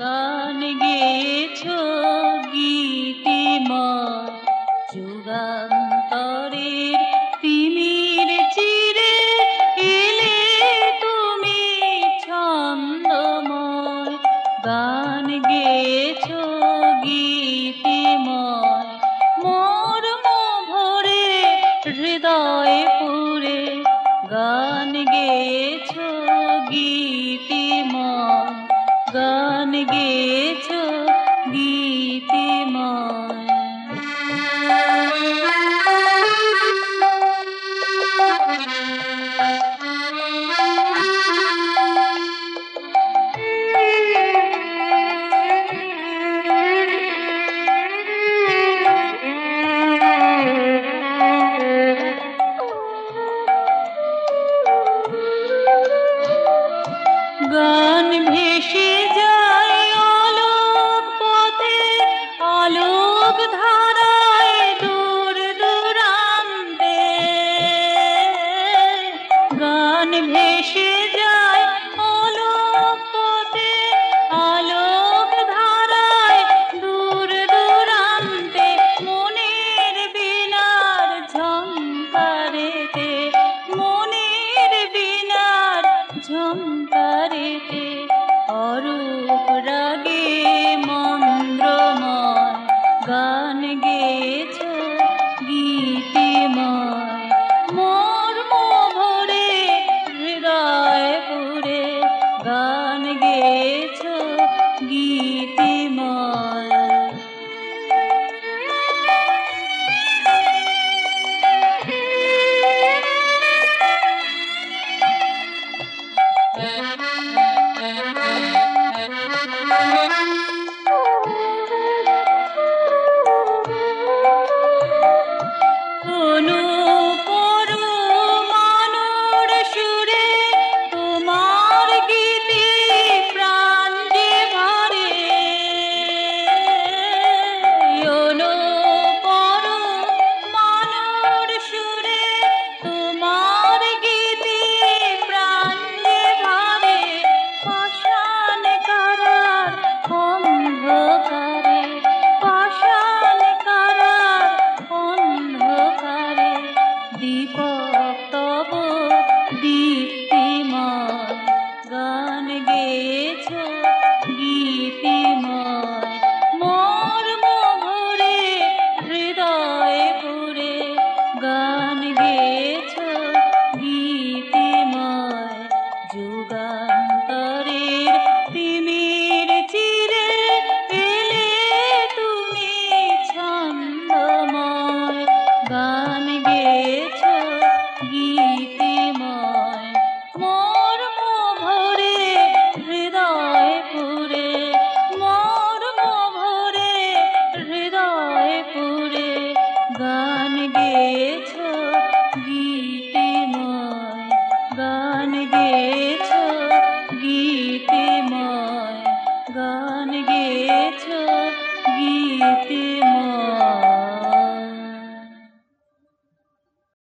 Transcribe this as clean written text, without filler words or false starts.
গান গেয়েছ গীতিময় যুগান্তরের তিমির চিরে এলে তুমি ছন্দময় গান গেয়েছ গীতিময় মর্ম ভরে হৃদয়ে পুরে গান গেয়েছ গীতিময় গান গেয়েছ গীতিময় গান ভেসে যায় আলোক পথে আলোক ধারায় দূর দূরান্তে গান ভেসে যায় আলোক পথে আলোক ধারায় দূর দূরান্তে মনের বীণার ঝংকারেতে মনের বীণার ঝংকারেতে অরূপ রাগে মন্দ্রময় গান গেয়েছ গীতিময় মর্ম ভরে হৃদয় পুরে গান গেয়েছ গীতিময় দীপক তব দীপ্তিময় গান গেয়েছ গীতিময় মর্ম ভরে হৃদয়ে পুরে গান গে